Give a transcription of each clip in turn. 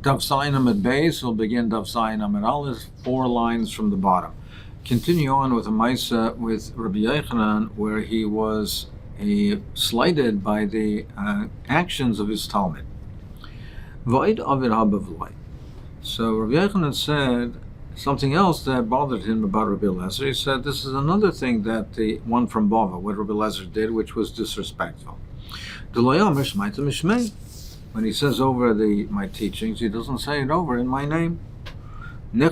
Daf Zayin Amud Beis will begin Daf Zayin Amud Aleph, 4 lines from the bottom. Continue on with a Maisa with Rabbi Yochanan, where he was slighted by the actions of his Talmud. Void Avid Habavloi. So Rabbi Yochanan said something else that bothered him about Rabbi Eliezer. He said this is another thing that the one from Bava, what Rabbi Eliezer did, which was disrespectful. When he says over my teachings, he doesn't say it over in my name. So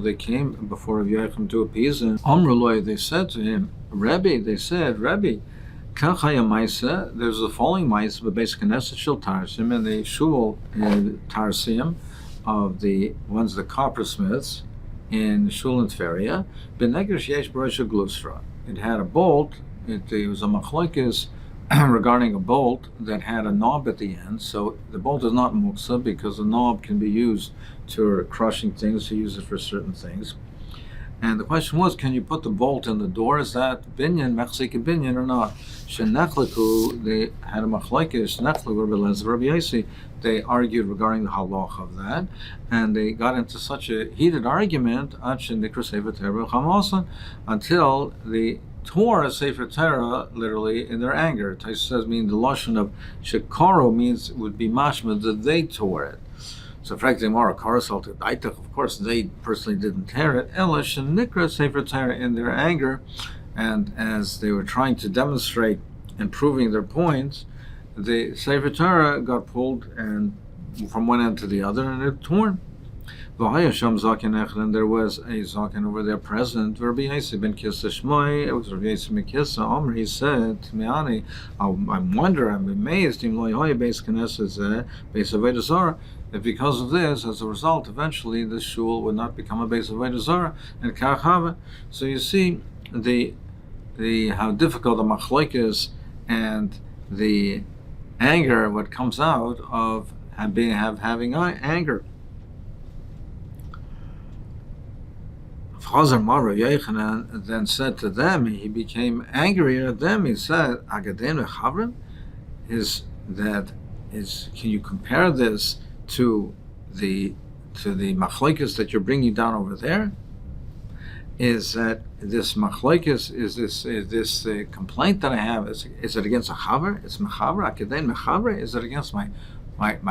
they came before Rabbi Yochanan to appease him. They said to him, Rabbi, there's the following mice, but basically Knesset Shul Tarsim, and the Shul Tarsim of the ones, the coppersmiths in Shul and Tveria. It had a bolt. It was a machlokes regarding a bolt that had a knob at the end. So the bolt is not muksa because the knob can be used to crushing things, to use it for certain things. And the question was, can you put the bolt in the door? Is that binyan, mechzik binyan, or not? Shenechliku, they had a machlokes, nechliku, Rabbi Yossi, they argued regarding the halach of that, and they got into such a heated argument until the tore a Sefer Torah literally in their anger. It says, meaning the lashon of shekaro means would be mashma that they tore it. So, of course, they personally didn't tear it. Ela shenikra Sefer Torah in their anger, and as they were trying to demonstrate and proving their points, the Sefer Torah got pulled and from one end to the other, and it torn. And there was a zaken over there present. Rabbi Yossi ben Kissa Shmoi. It was Rabbi Yossi ben Kissa. Omer, he said to me, I'm amazed. That because of this, as a result, eventually the shul would not become a base of Avodah Zarah and Kachava. So you see the how difficult the machlokes and the anger, what comes out of having anger. Chazer Mara Yochanan then said to them, he became angrier at them. He said, "Agaden v'chavrim, can you compare this to the machlokes that you're bringing down over there? Is that this machlokes, is this complaint that I have? Is it against a chaver? It's mechaver. Agaden mechaver. Is it against my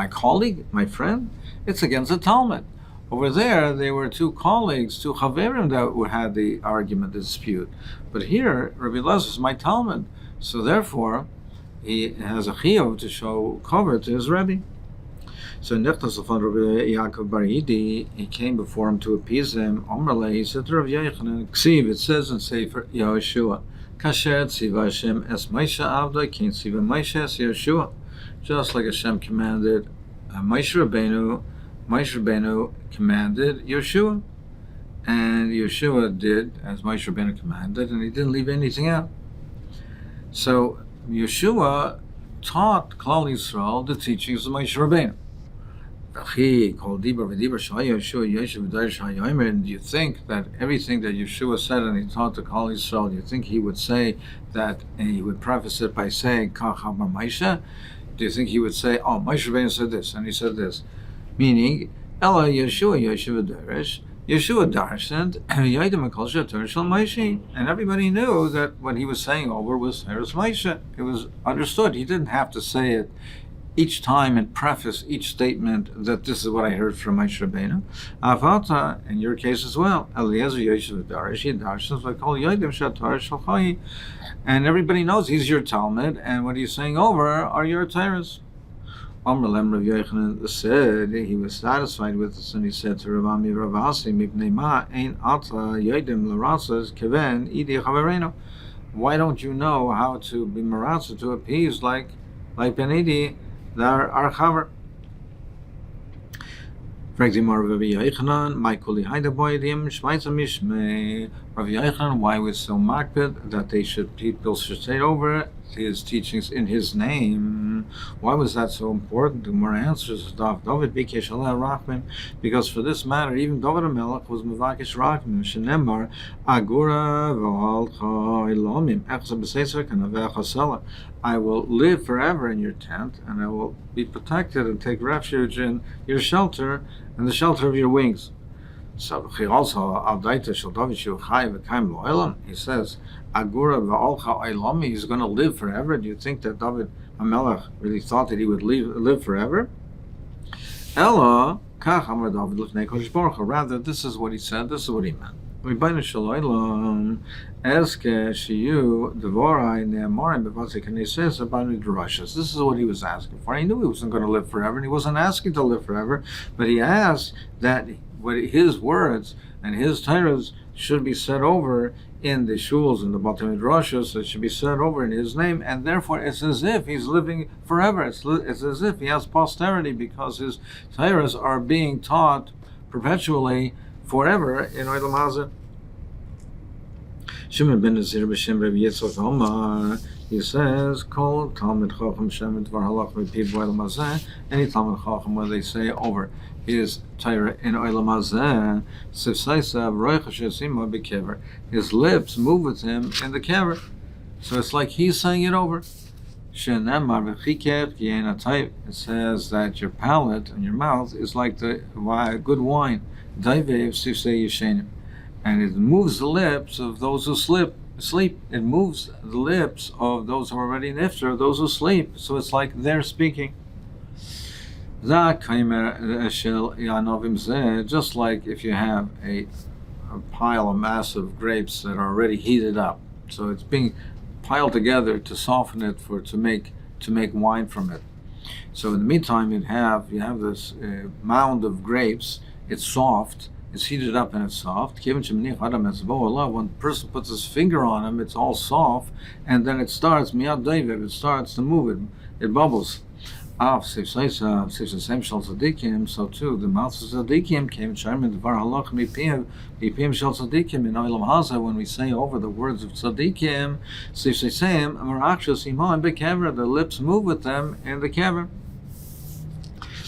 colleague, my friend? It's against the Talmud." Over there, they were two colleagues, two chaverim that had the argument, the dispute. But here, Rabbi Eliezer is my Talmud, so therefore, he has a chiyuv to show cover to his Rebbe. So Nechtas of Rabbi Yaakov Bar Idi, he came before him to appease him. Omerle, he said to Rabbi Yochanan, Ksiv, it says in Sefer Yehoshua, Kasher tziva Hashem es Moshe Avdoi, kin tziva Moshe es Yehoshua. Just like Hashem commanded Moshe Rabbeinu commanded Yeshua, and Yeshua did as Moshe Rabbeinu commanded, and he didn't leave anything out. So Yeshua taught Klal Yisrael the teachings of Moshe Rabbeinu. And you think that everything that Yeshua said and he taught to Klal Yisrael, you think he would say that, and he would preface it by saying Kach Amar Moshe? Do you think he would say, oh, Moshe Rabbeinu said this and he said this? Meaning, Ella Yeshua Darish, Yeshua darshaned, and everybody knew that what he was saying over was Teres Moshe. It was understood. He didn't have to say it each time and preface each statement that this is what I heard from Moshe Rabbeinu. Avata, in your case as well, Eliezer Yeshua Darish, he darshans like all Yodim Shatar Shalchai, and everybody knows he's your Talmud, and what he's saying over are your Teres. Amrlem Rav Yochanan said he was satisfied with this, and he said to Ravami Ravasi, Mipnei ma ein ata yodim l'ratzas keven idi chavereno. Why don't you know how to be maratza, to appease like Benidi, our chaver? Rav Yochanan, my kuli haida boidim shmaitza mishmei. Rav Yochanan, why was so makbid that people should say over his teachings in his name? Why was that so important? The more answers Dovid bikesh aleh rachmim, because for this matter, even Dovid HaMelech was mevakesh rachmim. Shenemar agura v'alcha ilomim echza b'seitzer kanavecha sela. I will live forever in your tent, and I will be protected and take refuge in your shelter and the shelter of your wings. So he also he says agura v'alcha ilomim. He's going to live forever. Do you think that David HaMelech really thought that he would live forever? Ella kach amar David l'fnei Kodesh Baruch Hu. Rather, this is what he said. This is what he meant. This is what he was asking for. He knew he wasn't going to live forever, and he wasn't asking to live forever, but he asked that his words and his Torahs should be said over in the shuls and the Beit Midrashos. It should be said over in his name, and therefore it's as if he's living forever. It's as if he has posterity, because his Torahs are being taught perpetually forever in Olam Hazeh. Shimon ben Nazir b'Shem Rabbi Yitzchak Omar, he says, "Kol Talmid Chacham Shem Dvar Halach V'Piv Olam Hazeh." Any Talmid Chacham, where they say over his Torah in Olam Hazeh, Sifsaisav Roicha Shesima B'Kever. His lips move with him in the kever, so it's like he's saying it over. Shenemar v'Chikev Ki'ena Tayv. It says that your palate and your mouth is like the good wine. And it moves the lips of those who sleep. It moves the lips of those who are already nifter, those who sleep. So it's like they're speaking. Just like if you have a pile of massive grapes that are already heated up, so it's being piled together to soften it to make wine from it. So in the meantime, you have this mound of grapes. It's soft, it's heated up and it's soft. When the person puts his finger on them, it's all soft, and then it starts to move, it bubbles. So too, the mouth of tzaddikim came in Olam Hazeh. When we say over the words of tzaddikim, the lips move with them in the kever.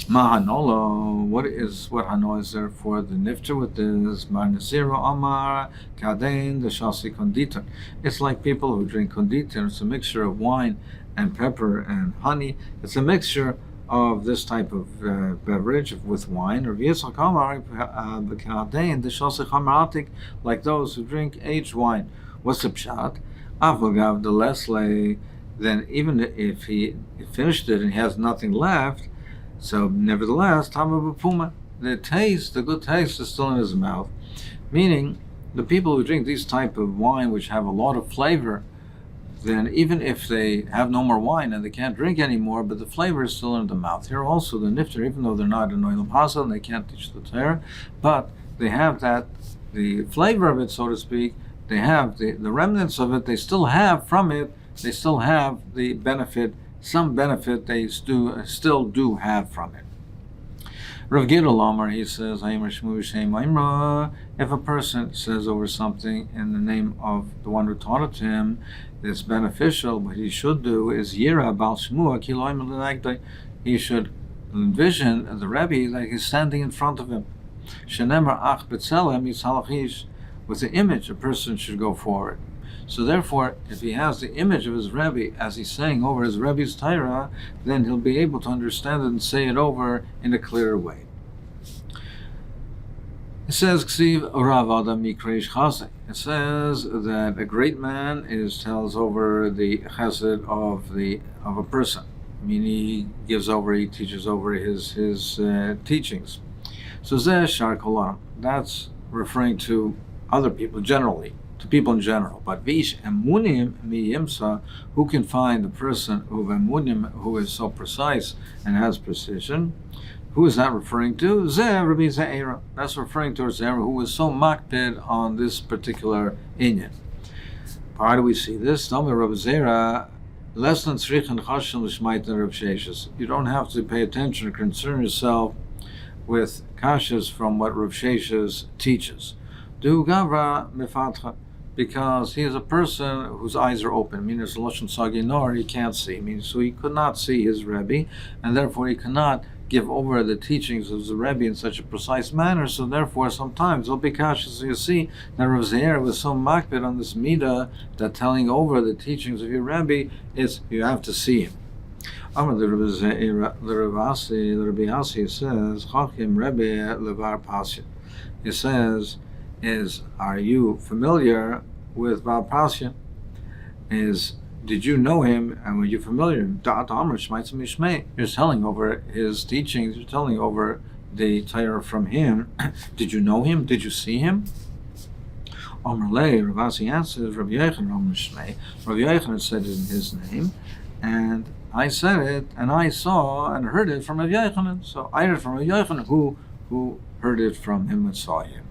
Mahanolo, what Hano is there for the nifter with this? Marnasiro Amar Kadein the Shasi Konditor. It's like people who drink konditor. It's a mixture of wine and pepper and honey. It's a mixture of this type of beverage with wine. Or Yitzchak Amar Kadein the Shasi Chamaratik, like those who drink aged wine. What's the pshat? Avagav the Leslie. Then even if he finished it and he has nothing left. So, nevertheless, Tama B'Puma, the good taste is still in his mouth. Meaning, the people who drink these type of wine, which have a lot of flavor, then even if they have no more wine and they can't drink anymore, but the flavor is still in the mouth. Here also, the nifter, even though they're not in Olam Hazeh and they can't teach the Torah, but they have the flavor of it, so to speak, they have the remnants of it, they still have from it, they still have the benefit. Some benefit they still do have from it. Rav Gidol Omer, he says, if a person says over something in the name of the one who taught it to him, it's beneficial. What he should do is Yira Bal Shmua Kiloim L'Nagdai. He should envision the Rebbe like he's standing in front of him. Shenemar Ach B'Tzelem Yitzhalachish. With the image, a person should go forward. So therefore, if he has the image of his Rebbe as he's saying over his Rebbe's Torah, then he'll be able to understand it and say it over in a clearer way. It says, Ksiv Rav Adam Mikreish Chassid. It says that a great man tells over the chesed of a person. I mean, he teaches over his teachings. So Zeh Shar Kolam. That's referring to other people generally. To people in general, but vish emunim miyimsa, who can find the person who is so precise and has precision? Who is that referring to? Zeh Rabbi Ze'era. That's referring to Ze'era, who was so makpid on this particular inyan. How do we see this? Tell me, Rabbi Ze'era, less than tzrichan chashim l'shmaita Rav Sheshes. You don't have to pay attention or concern yourself with kashas from what Rav Sheshes teaches. Du gavra mefatcha. because he is a person whose eyes are open. I mean, there's a Lashon Saginor, he can't see. I mean, so he could not see his Rebbe, and therefore he cannot give over the teachings of the Rebbe in such a precise manner. So therefore, sometimes it'll be cautious. So you see that Rav Zeir was so makbid on this midah that telling over the teachings of your Rebbe is you have to see him. Amar the Rabbi Asi says, Chachim Rebbe levar pasya. He says, are you familiar with Bar Pasya? Did you know him and were you familiar? You're telling over his teachings, you're telling over the Torah from him. Did you know him? Did you see him? Amar Lei, Rav Asi answers, Rabbi Yochanan Amar Shmei. Rabbi Yochanan said it in his name, and I said it, and I saw and heard it from Rabbi Yochanan. So I heard from Rabbi Yochanan, who heard it from him and saw him.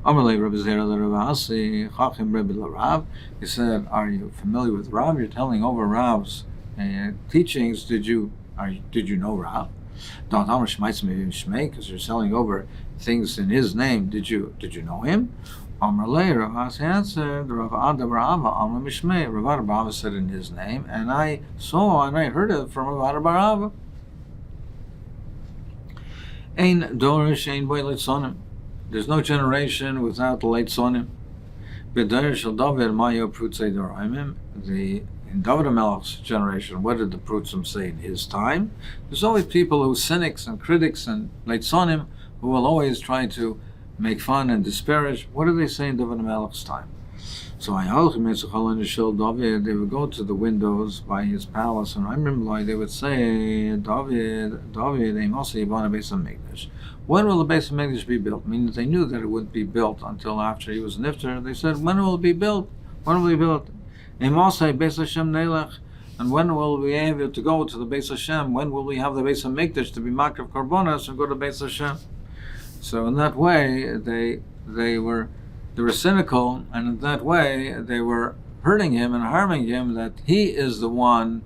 Amalei Rabbi Zera Rav Asi Chachim Rebbe Rav. He said, "Are you familiar with Rav? You're telling over Rav's teachings. Did you know Rav? Don't because you're telling over things in his name. Did you know him?" Amalei Rav Asi answered, "Rav Ada Barava Amar Mishmei." Rav Ada Barava said in his name, and I saw and I heard it from Rav Ada Barava. Ein dorish ein boy litzonim. There's no generation without the late sonim. B'Dirshu Dovid Mayo Prutzei Doraimim. In Dovid HaMelech's generation, what did the Prutzim say in his time? There's always people who cynics and critics and late sonim who will always try to make fun and disparage. What do they say in Dovid HaMelech's time? So David, they would go to the windows by his palace, and I remember they would say, David, when will the Beis HaMikdash be built? Meaning they knew that it wouldn't be built until after he was nifter. They said, when will it be built? When will it be built? And when will we be able to go to the Beis Hashem? When will we have the Beis HaMikdash to be Makrav Karbonas and go to Beis Hashem? So in that way, they were cynical, and in that way they were hurting him and harming him, that he is the one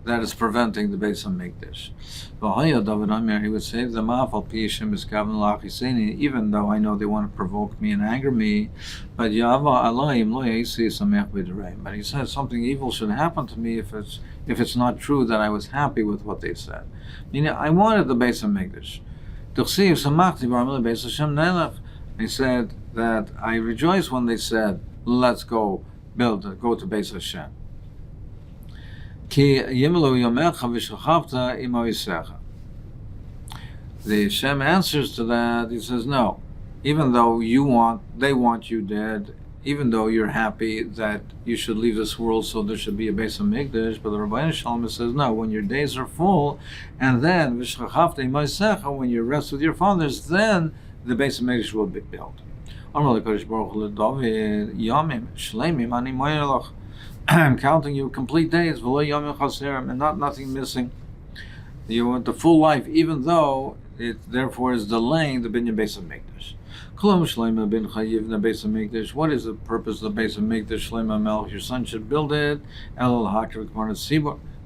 that is preventing the Beis HaMikdash. He would say, even though I know they want to provoke me and anger me, but he said something evil should happen to me if it's not true that I was happy with what they said. Meaning, I wanted the Beis HaMikdash. He said that I rejoiced when they said, let's go build it, go to Beis Hashem. The Hashem answers to that. He says, no, even though they want you dead, even though you're happy that you should leave this world so there should be a Beis HaMikdash, but the Rabbeinu Shalom says, no, when your days are full, and then when you rest with your fathers, then the Beis HaMikdash will be built. I'm counting you complete days, and not nothing missing. You want the full life, even though it therefore is delaying the binyan Beis HaMikdash. What is the purpose of the Beis HaMikdash? Shleima Melech, your son should build it.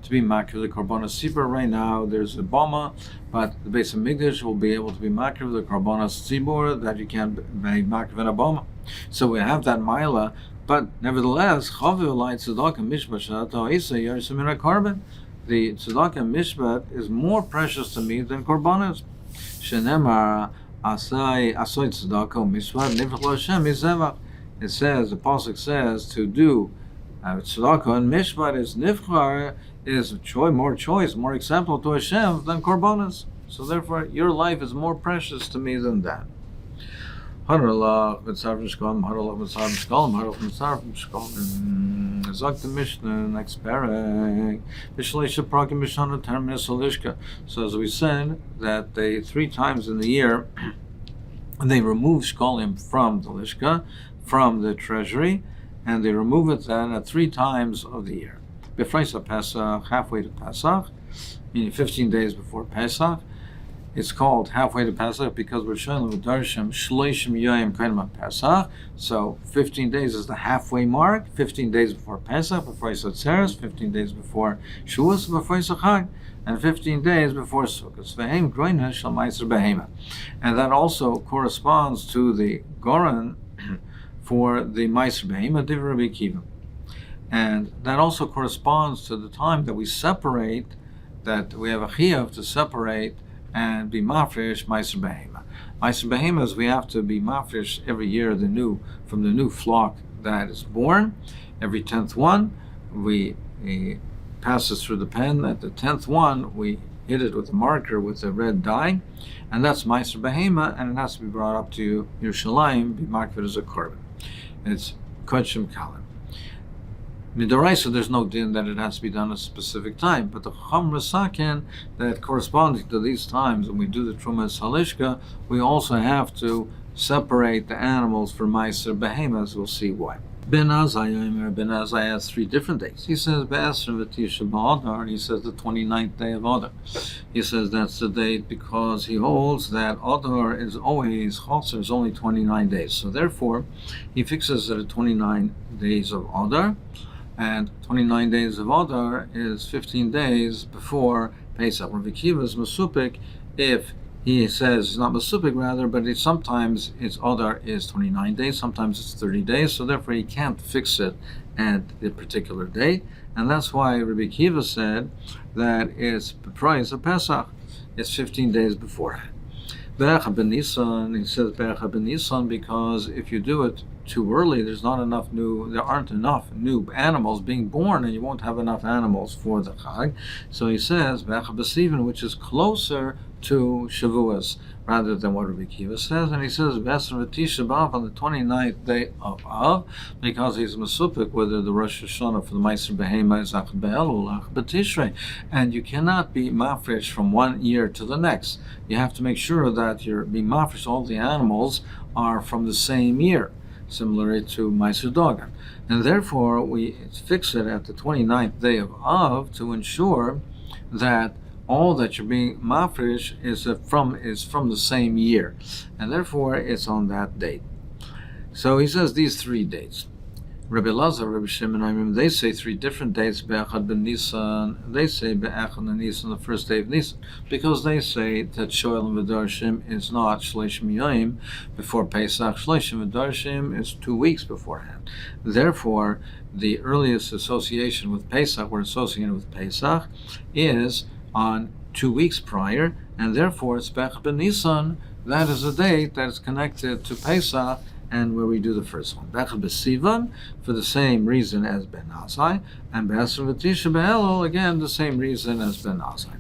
To be makriv the karbonas tzibur. Right now there's a bama, but the Beis HaMikdash will be able to be makriv the karbonas tzibur that you can't be makriv in a bama. So we have that mila, but nevertheless, chaviv l'ay tzedakah mishpat shata isa yarsim in a carbon. The tzedakah mishpat is more precious to me than karbonas. Shenemar asay tzedakah mishpat nifach l'Hashem mizevach. It says, the pasuk says, to do tzedakah and mishpat is nifchar, is more choice, more acceptable to Hashem than korbanos. So therefore, your life is more precious to me than that. Zok the Mishnah, next parak. So as we said, that they 3 times in the year, they remove shkalim from the lishka, from the treasury, and they remove it then at 3 times of the year. Befreisa Pesach, halfway to Pesach, meaning 15 days before Pesach. It's called halfway to Pesach because we're showing the Darshim Shleishim Yoyim Kainam Pesach. So 15 days is the halfway mark. 15 days before Pesach, before Yisatzeres, 15 days before Shavuos, before Yisachag, and 15 days before Sukkot. Vehem Groina Shal Meiser Behema, and that also corresponds to the Goran for the Meiser Behema Divrei Rabbi Akiva. And that also corresponds to the time that we separate, that we have a chiyuv to separate and be mafresh Meiser Behema. Meiser Behema is we have to be mafresh every year from the new flock that is born. Every 10th one, we passes through the pen. At the 10th one, we hit it with a marker with a red dye, and that's Meiser Behema, and it has to be brought up to Yerushalayim, be marked as a korban. It's Kodshim Kalim. Midoraisa, there's no din that it has to be done at a specific time, but the Chacham Rasakin, that corresponding to these times when we do the Trumas Halishka, we also have to separate the animals for Meiser Behema, as we'll see why. Ben Azai has 3 different days. He says Be'asr v'tisha b'Adar. He says the 29th day of Adar. He says that's the date because he holds that Adar is always Chosser is only 29 days. So therefore, he fixes it at 29 days of Adar, and 29 days of Adar is 15 days before Pesach. Rabbi Akiva is Masupik if he says it's not Masupik rather, but sometimes its Adar is 29 days, sometimes it's 30 days, so therefore he can't fix it at the particular date. And that's why Rabbi Akiva said that it's the price of Pesach. It's 15 days beforehand. Be'echa ben Nisan, he says Be'echa ben Nisan because if you do it too early, there aren't enough new animals being born, and you won't have enough animals for the Chag. So he says Be'echa b'Sivan, which is closer to Shavuos rather than what Rabbi Akiva says, and he says Be'esr v'tisha b'Av on the 29th day of Av, because he's Masupik whether the Rosh Hashanah for the Meiser Behema is Ach Be'elul, Ach B'Tishrei, and you cannot be mafresh from one year to the next. You have to make sure that you're being mafresh, all the animals are from the same year, similar to Meiser Dogan, and therefore we fix it at the 29th day of Av to ensure that all that you're being mafresh is from the same year, and therefore it's on that date. So he says these 3 dates. Rabbi Lazar, Rabbi Shimon, they say 3 different dates. Be'echad ben Nisan, they say Be'echad ben Nisan, the first day of Nisan, because they say that Shoel and V'darshim is not Shleishim Yom before Pesach. Shleishim V'darshim is 2 weeks beforehand. Therefore, the earliest association with Pesach, we're associated with Pesach, is on 2 weeks prior, and therefore it's Be'echad ben Nisan. That is the date that is connected to Pesach, and where we do the first one. Be'echad b'Sivan, for the same reason as Ben Azai, and Be'esr v'tisha b'Elul, again the same reason as Ben Azai.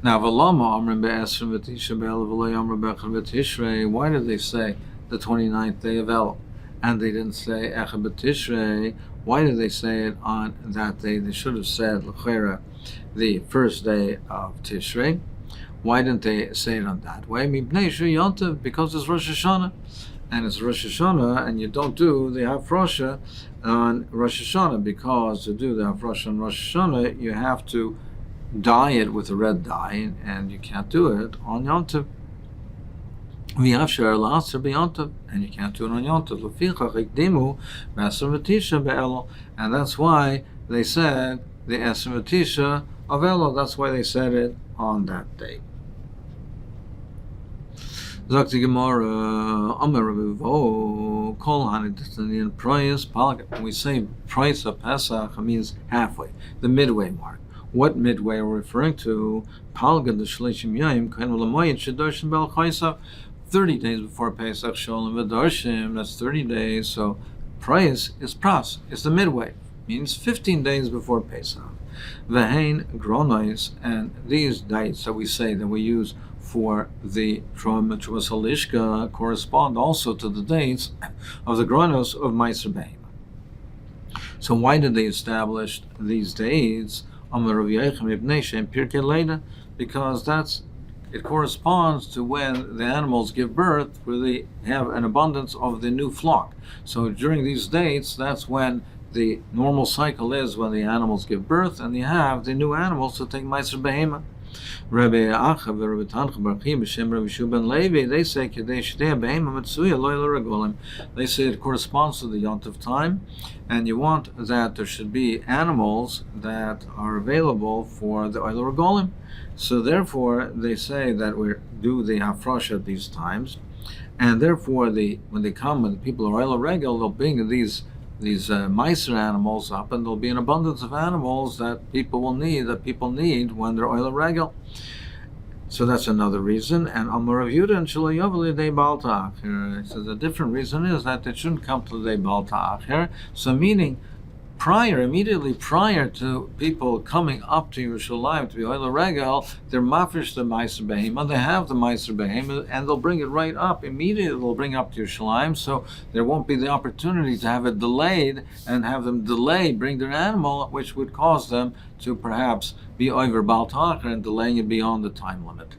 Now, V'lama Amrim Be'esr v'tisha b'Elul v'lo Amrim Be'echad v'Tishrei, why did they say the 29th day of Elul? And they didn't say Echad b'Tishrei. Why did they say it on that day? They should have said L'chera, the first day of Tishrei. Why didn't they say it on that way? Because it's Rosh Hashanah. And it's Rosh Hashanah, and you don't do the Hafrosha on Rosh Hashanah, because to do the Hafrosha on Rosh Hashanah, you have to dye it with a red dye, and you can't do it on Yom Tov. And you can't do it on Yom Tov. And that's why they said the Esem V'Tisha of Elul. That's why they said it on that day. Zakti Gemara, Amar Revivo, Kol Hanidanian Price, Palak. When we say price of Pesach, it means halfway, the midway mark. What midway are we referring to? Palgan the Shlishim Yom, Kain Lamoyin, Shadoshim Bel Chaisa, 30 days before Pesach, Sholem V'Darshim, that's 30 days. So price is pras, it's the midway, means 15 days before Pesach. Vehain Gronois, and these dates that we say that we use for the Trumas Halishka correspond also to the dates of the Gronos of Meiser Behema. So why did they establish these dates? Because it corresponds to when the animals give birth, where they have an abundance of the new flock. So during these dates, that's when the normal cycle is, when the animals give birth, and you have the new animals to take Meiser Behema. Rabbi Achav, Rabbi Tancha Barachim, B'Shem Rabbi Shuban Levi, they say they say it corresponds to the Yontif time, and you want that there should be animals that are available for the Oil Regolim. So therefore, they say that we do the Hafrosh at these times, And therefore, when the people are oil regel, they'll bring these miser animals up, and there'll be an abundance of animals that people need when they're oil regel. So that's another reason. And Amar Rav Yehuda and Shelo Day Baal Ta'achir. So the different reason is that it shouldn't come to the Day Baal Ta'achir. So meaning, immediately prior to people coming up to Yerushalayim to be oil regel, they're mafish the meiser behema. They have the meiser behema, and they'll bring it right up immediately. They'll bring it up to Yerushalayim, so there won't be the opportunity to have it delayed and have them bring their animal, which would cause them to perhaps be over Baal Ta'achir and delaying it beyond the time limit.